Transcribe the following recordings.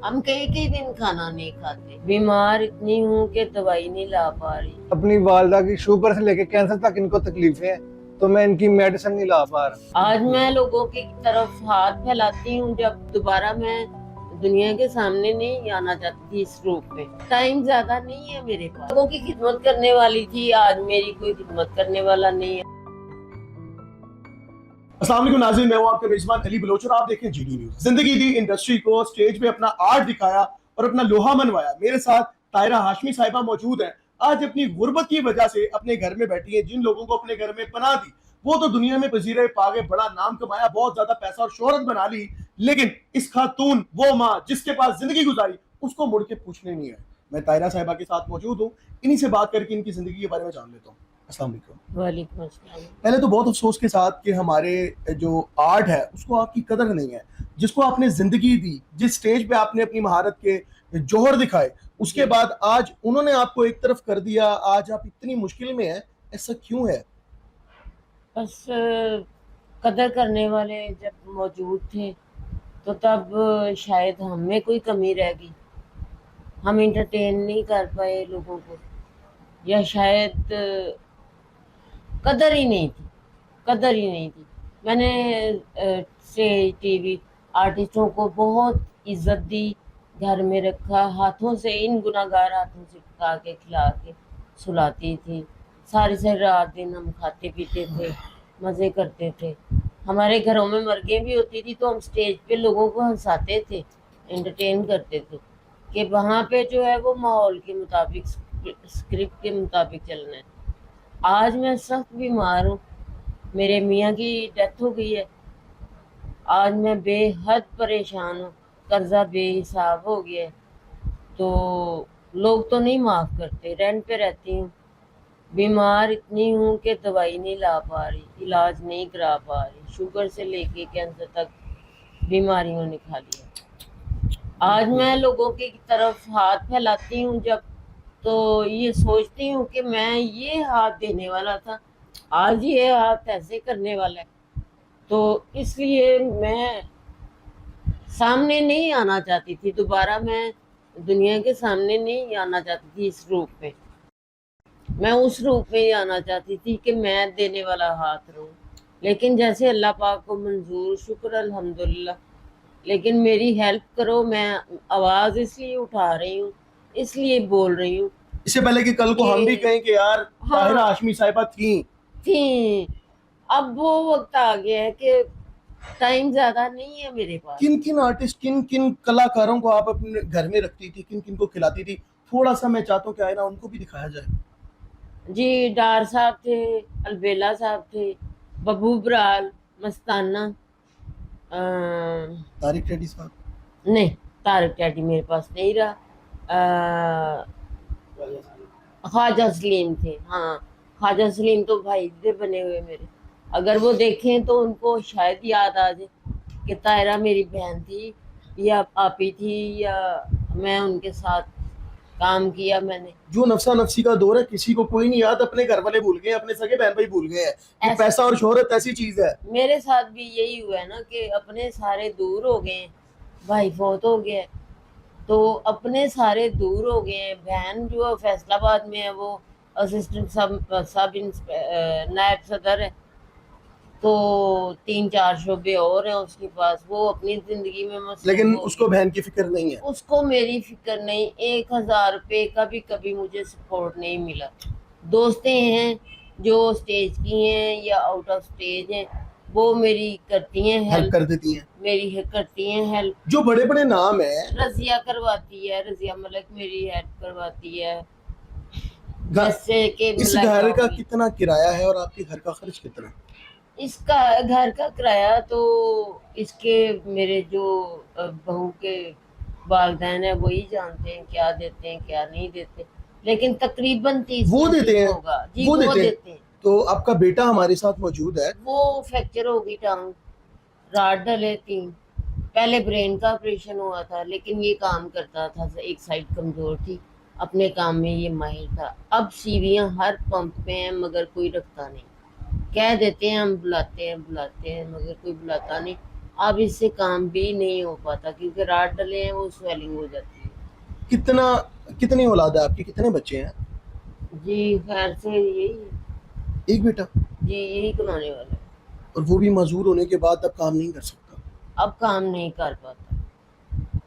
हम कई कई दिन खाना नहीं खाते। बीमार इतनी हूँ कि दवाई नहीं ला पा रही। अपनी वालदा की शुगर से लेके कैंसर तक इनको तकलीफें हैं, तो मैं इनकी मेडिसिन नहीं ला पा रहा। आज मैं लोगों की तरफ हाथ फैलाती हूँ जब दोबारा मैं दुनिया के सामने नहीं आना चाहती थी इस रूप में। टाइम ज्यादा नहीं है मेरे पास। लोगों की खिदमत करने वाली थी, आज मेरी कोई खिदमत करने वाला नहीं है। अस्सलाम वालेकुम नाज़रीन, मैं हूं आपके मेजबान अली बलोच और आप देखें जीडी न्यूज। जिंदगी दी इंडस्ट्री को स्टेज पे अपना आर्ट दिखाया और अपना लोहा मनवाया। मेरे साथ तायरा हाशमी साहिबा मौजूद हैं। आज अपनी गुर्बत की वजह से अपने घर में बैठी है। जिन लोगों को अपने घर में पनाह दी वो तो दुनिया में पजीरे पा गए, बड़ा नाम कमाया, बहुत ज्यादा पैसा और शोहरत बना ली, लेकिन इस खातून, वो माँ जिसके पास जिंदगी गुजारी, उसको मुड़ के पूछने नहीं है। मैं तायरा साहिबा के साथ मौजूद हूँ, इन्हीं से बात करके इनकी जिंदगी के बारे में जान लेता हूँ। अस्सलाम वालेकुम। वालेकुम अस्सलाम। पहले तो बहुत अफसोस के साथ कि हमारे जो आर्ट है उसको आपकी कदर नहीं है, जिसको आपने जिंदगी दी, जिस स्टेज पे आपने अपनी महारत के जौहर दिखाए, उसके बाद आज उन्होंने आपको एक तरफ कर दिया। आज आप इतनी मुश्किल में हैं, ऐसा क्यों है? बस कदर करने वाले जब मौजूद थे तो तब शायद हम में कोई कमी रह गई। हम इंटरटेन नहीं कर पाए लोगों को, या शायद कदर ही नहीं थी। कदर ही नहीं थी। मैंने स्टेज टीवी आर्टिस्टों को बहुत इज्जत दी, घर में रखा, हाथों से, इन गुनाहगार हाथों से पका के खिला के सुलाती थी। सारी सारी रात दिन हम खाते पीते थे, मज़े करते थे। हमारे घरों में मर्गें भी होती थी तो हम स्टेज पे लोगों को हंसाते थे, एंटरटेन करते थे कि वहाँ पे जो है वो माहौल के मुताबिक, स्क्रिप्ट के मुताबिक चलना है। आज मैं सख्त बीमार हूँ, मेरे मियाँ की डेथ हो गई है। आज मैं बेहद परेशान हूँ, कर्जा बेहिसाब हो गया है। तो लोग तो नहीं माफ़ करते। रेंट पे रहती हूँ, बीमार इतनी हूँ कि दवाई नहीं ला पा रही, इलाज नहीं करा पा रही। शुगर से लेके कैंसर तक बीमारियों ने खा लिया। आज मैं लोगों की तरफ हाथ फैलाती हूँ जब, तो ये सोचती हूँ कि मैं ये हाथ देने वाला था, आज ये हाथ ऐसे करने वाला है। तो इसलिए मैं सामने नहीं आना चाहती थी, दोबारा मैं दुनिया के सामने नहीं आना चाहती थी इस रूप में। मैं उस रूप में ही आना चाहती थी कि मैं देने वाला हाथ रहूं। लेकिन जैसे अल्लाह पाक को मंजूर, शुक्र अल्हम्दुलिल्लाह। लेकिन मेरी हेल्प करो। मैं आवाज़ इसलिए उठा रही हूँ, इसलिए बोल रही हूँ इससे पहले कि कल को हम भी कहें कि यार ताहिरा हाँ हाशमी साहिबा थी। अब वो वक्त आ गया है कि टाइम ज्यादा नहीं है मेरे पास। किन किन आर्टिस्ट, किन किन कलाकारों को आप अपने घर में रखती थी, किन किन को खिलाती थी? थोड़ा सा मैं चाहता हूँ कि आए ना उनको भी दिखाया जाए। जी, डार साहब थे, अलबेला साहब थे, बब्बू बराल, मस्ताना, तारिक रेड्डी साहब? नहीं, तारक टैटी मेरे पास नहीं रहा। ख्वाजा सलीम थे, हाँ, ख्वाजा सलीम तो भाई थे बने हुए मेरे। अगर वो देखें तो उनको शायद याद आ जाए कि तायरा मेरी बहन थी या आपी थी, या मैं उनके साथ काम किया मैंने। जो नफसा नफसी का दौर है, किसी को कोई नहीं याद, अपने घर वाले भूल गए, अपने सगे बहन भाई भूल गए हैं कि पैसा और शोहरत ऐसी चीज है। मेरे साथ भी यही हुआ है ना कि अपने सारे दूर हो गए, भाई फौत हो गया, तो अपने सारे दूर हो गए हैं। बहन जो फैसलाबाद में है वो असिस्टेंट नायब सदर है। तो 3-4 शोबे और हैं उसके पास, वो अपनी जिंदगी में मसरूफ लेकिन हो उसको गई। बहन की फिक्र नहीं है। उसको मेरी फिक्र नहीं। 1000 रुपये का भी कभी मुझे सपोर्ट नहीं मिला। दोस्तें हैं जो स्टेज की हैं या आउट ऑफ स्टेज हैं, वो मेरी करती हैं हेल्प कर देती हैं, मेरी करती हैं हेल्प। जो बड़े बड़े नाम है। रजिया करवाती है, रजिया मलिक मेरी हेल्प करवाती है। घ- जैसे कि इस घर का कितना किराया है और आपके घर का खर्च कितना है? इसका घर का किराया तो इसके मेरे जो बहू के वालिदैन है वही जानते हैं क्या देते हैं क्या नहीं देते। लेकिन तकरीबन 30 वो देते हैं, होगा जी, वो वो देते देते हैं। तो आपका बेटा हमारे साथ मौजूद है। वो फ्रैक्चर हो गई टांग, राड डले 3। पहले ब्रेन का ऑपरेशन हुआ था, लेकिन ये काम करता था, एक साइड कमजोर थी, अपने काम में ये माहिर था। अब सीवियां हर पंप पे हैं मगर कोई रखता नहीं। कह देते हैं हम बुलाते हैं मगर कोई बुलाता नहीं। अब इससे काम भी नहीं हो पाता क्योंकि रात डले हैं, वो स्वेलिंग हो जाती है। कितनी औलाद है आपकी, कितने बच्चे हैं? जी खैर से यही है। एक बेटा? जी यही कमाने वाला है। और वो भी मजदूर होने के बाद अब काम नहीं कर सकता। अब काम नहीं कर पाता।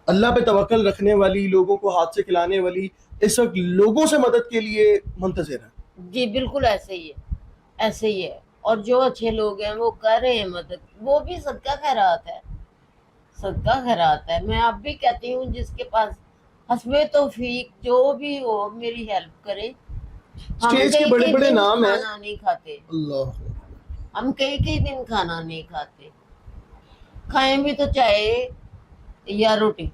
अल्लाह पे तवक्कल रखने वाली, लोगों को हाथ से खिलाने वाली, इस वक्त लोगों से मदद के लिए मुंतजिर है। जी बिल्कुल ऐसे ही है, ऐसे ही है। और जो अच्छे लोग हैं वो कर रहे हैं मदद, वो भी सदका खैरात है, सदका खैरात है। मैं अब भी कहती हूँ जिसके पास हस्बे तौफीक जो भी हो मेरी हेल्प करे। हम स्टेज के कई बड़े कई बड़े दिन नाम हैं। खाना नहीं खाते, अल्लाह। हम कई कई दिन खाना नहीं खाते, खाएं भी तो चाहे या रोटी।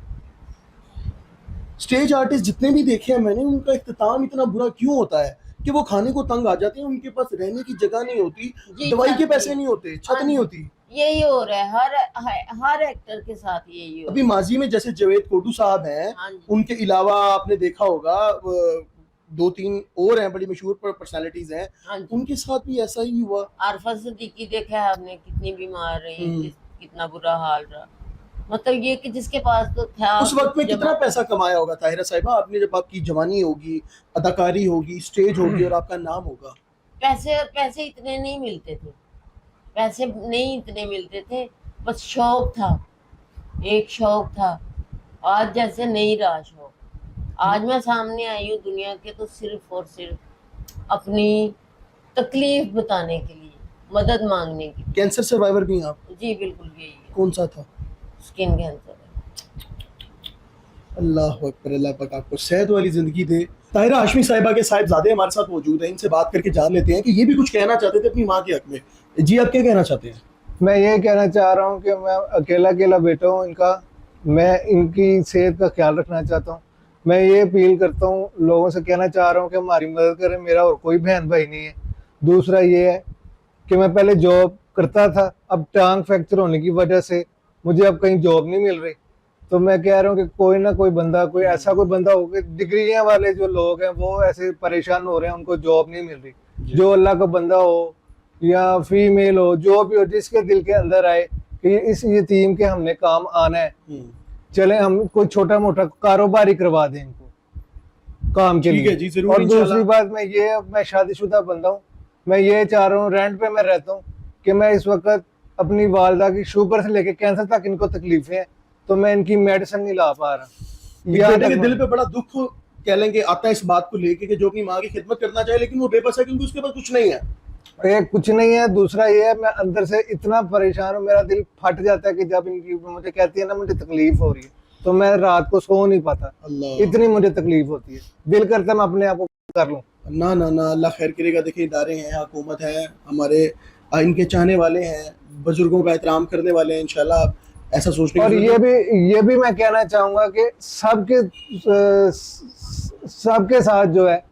स्टेज आर्टिस्ट जितने भी देखे हैं मैंने, उनका इख्तिताम इतना बुरा क्यों होता है कि वो खाने को तंग आ जाते हैं, उनके पास रहने की जगह नहीं होती, जी दवाई के छत पैसे नहीं। नहीं होते, छत हाँ नहीं जी, होती। यही हो रहा है हर एक्टर के साथ यही हो अभी रहा माजी में जैसे जावेद कोटू साहब हैं, है। हाँ जी, उनके अलावा आपने देखा होगा दो तीन और हैं बड़ी मशहूर पर्सनालिटीज हैं, हाँ जी। उनके साथ भी ऐसा ही हुआ। आरफा सिद्दीकी देखा है आपने, कितनी बीमार रही, हम्म। कितना बुरा हाल रहा। मतलब ये कि जिसके पास तो था उस वक्त में कितना जमा- पैसा कमाया होगा ताहिरा साहिबा आपने, जब आपकी जवानी होगी, अदाकारी होगी, स्टेज होगी और आपका नाम होगा। पैसे पैसे इतने नहीं मिलते थे, पैसे नहीं इतने मिलते थे, बस शौक था, एक शौक था। आज जैसे नहीं रहा शौक। आज मैं सामने आई हूँ दुनिया के तो सिर्फ और सिर्फ अपनी तकलीफ बताने के लिए, मदद मांगने के कैंसर सर्वाइवर भी हैं आप? लिए। जी बिल्कुल यही है, कौन सा था? स्किन कैंसर है। अल्लाह अकबर, अल्लाह पाक आपको सेहत वाली जिंदगी दे। ताहिरा हाशमी साहिबा के साहिबजादे हमारे साथ मौजूद हैं, इनसे बात करके जान लेते हैं कि ये भी कुछ कहना चाहते थे अपनी माँ के हक में। जी आप क्या कहना चाहते हैं? मैं ये कहना चाह रहा हूँ कि मैं अकेला अकेला बेटा हूँ इनका, मैं इनकी सेहत का ख्याल रखना चाहता हूँ। मैं ये अपील करता हूँ, लोगों से कहना चाह रहा हूँ कि हमारी मदद करें, मेरा और कोई बहन भाई नहीं है। दूसरा ये है कि मैं पहले जॉब करता था, अब टांग फ्रैक्चर होने की वजह से मुझे अब कहीं जॉब नहीं मिल रही। तो मैं कह रहा हूँ कि कोई ना कोई बंदा, कोई ऐसा कोई बंदा हो कि डिग्रियां वाले जो लोग हैं वो ऐसे परेशान हो रहे हैं, उनको जॉब नहीं मिल रही। जो अल्लाह का बंदा हो या फीमेल हो, जो भी हो, जिसके दिल के अंदर आए कि इस यतीम के हमने काम आना है, चले हम कोई छोटा मोटा कारोबार ही करवा दें इनको काम के ठीक है लिए। जी, जरूर और इंशाल्लाह। दूसरी बात मैं शादीशुदा बंदा हूँ, मैं ये चाह रहा हूँ, रेंट पे मैं रहता हूँ, कि मैं इस वक्त अपनी वालदा की शुगर से लेके कैंसर तक इनको तकलीफें हैं, तो मैं इनकी मेडिसिन नहीं ला पा रहा। बेटे के दिल पे बड़ा दुख कह लेंगे आता है इस बात को लेके कि जो अपनी माँ की खिदमत करना चाहे लेकिन वो बेबस है क्योंकि उसके पास कुछ नहीं है। एक कुछ नहीं है, दूसरा ये है मैं अंदर से इतना परेशान हूँ, मेरा दिल फट जाता है कि जब इनकी मुझे कहती है ना मुझे तकलीफ हो रही है, तो मैं रात को सो नहीं पाता, इतनी मुझे तकलीफ होती है, दिल करता है मैं अपने आप को कर लूं। ना ना ना, अल्लाह खैर करेगा। देखिए इदारे हैं, हुकूमत है, हमारे इनके चाहने वाले हैं, बुजुर्गों का एहतराम करने वाले हैं, इंशाल्लाह ऐसा सोचने और की ये भी मैं कहना चाहूंगा कि सबके साथ जो है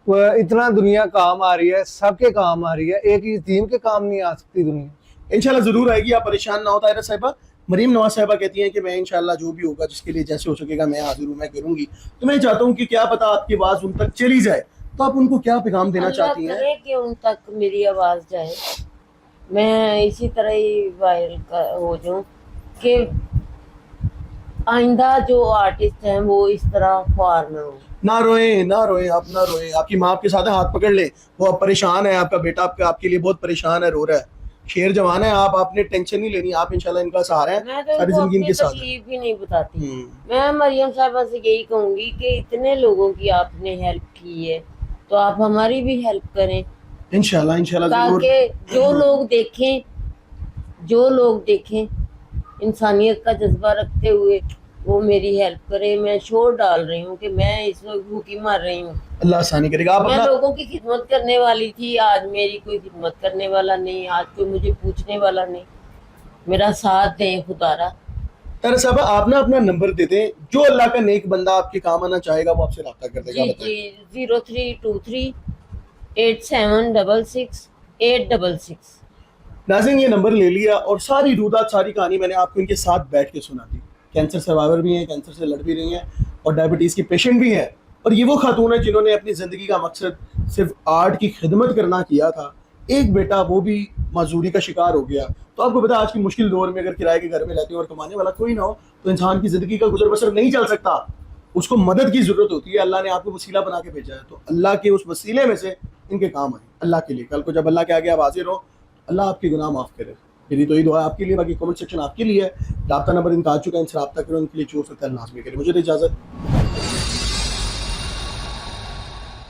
वो इतना दुनिया काम आ रही है, सबके काम आ रही है, एक यतीम के काम नहीं आ सकती दुनिया। इंशाल्लाह जरूर आएगी, आप परेशान ना हो ताहिरा साहिबा। मरीम नवाज साहिबा कहती हैं कि मैं इंशाल्लाह जो भी होगा, जिसके लिए जैसे हो सकेगा मैं हाजिर हूँ, मैं करूंगी। तो मैं चाहता हूँ कि क्या पता आपकी आवाज़ उन तक चली जाए, तो आप उनको क्या पैगाम देना चाहती हैं? करे कि उन तक मेरी आवाज जाए, मैं इसी तरह ही वायरल हो जाऊं कि आइंदा जो आर्टिस्ट हैं वो इस तरह ख्वार ना हो। ना रोए ना रोए, आप ना रोए। आपकी माँ आपके साथ है, हाथ पकड़ ले, वो अब परेशान है, आपका बेटा आपके लिए बहुत परेशान है, रो रहा है, शेर जवान है। आपने टेंशन नहीं लेनी, आप इंशाल्लाह इनका सहारा है, मैं तो सारी इनको जिंदगी अपनी इनके साथ है। तकलीफ ही नहीं बताती। मैं मरियम साहिबा से यही कहूंगी कि इतने लोगों की आपने हेल्प की है तो आप हमारी भी हेल्प करें, इंशाल्लाह इंशाल्लाह जरूर। ताकि जो लोग देखें इंसानियत का जज्बा रखते हुए वो मेरी हेल्प करे। मैं शोर डाल रही हूँ कि मैं इस वक्त भूखी मर रही हूँ, अल्लाह आसानी करेगा। आप मैं अपना लोगों की खिदमत करने वाली थी, आज मेरी कोई खिदमत करने वाला नहीं, आज कोई मुझे पूछने वाला नहीं। मेरा साथ दें खुदारा। ताहिरा साहब आप ना अपना नंबर दे दें, जो अल्लाह का नेक बंदा आपके काम आना चाहेगा वो आपसे रब्ता कर देगा। जी जी 032387668666। नाज़रीन ये नंबर ले लिया और सारी रूदात सारी कहानी मैंने आपको इनके साथ बैठ के सुना दी। कैंसर सर्वाइवर भी हैं, कैंसर से लड़ भी रही हैं और डायबिटीज़ की पेशेंट भी हैं, और ये वो खातून है जिन्होंने अपनी ज़िंदगी का मकसद सिर्फ आर्ट की खिदमत करना किया था। एक बेटा वो भी मजदूरी का शिकार हो गया। तो आपको पता है आज की मुश्किल दौर में अगर किराए के घर में रहते हो और कमाने वाला कोई ना हो तो इंसान की ज़िंदगी का गुजर बसर नहीं चल सकता, उसको मदद की ज़रूरत होती है। अल्लाह ने आपको वसीला बना के भेजा है, तो अल्लाह के उस वसीले में से इनके काम आए अल्लाह के लिए। कल को जब अल्लाह के आगे आप हाजिर हो, अल्लाह आपके गुनाह माफ़ करे। मेरी तो ये दुआ है आपके लिए, बाकी कमेंट सेक्शन आपके लिए है। राब्ता नंबर इनका आ चुका है, इनसे राब्ता करो, इनके लिए जो हो सकता है लाजमी करें। मुझे तो इजाज़त।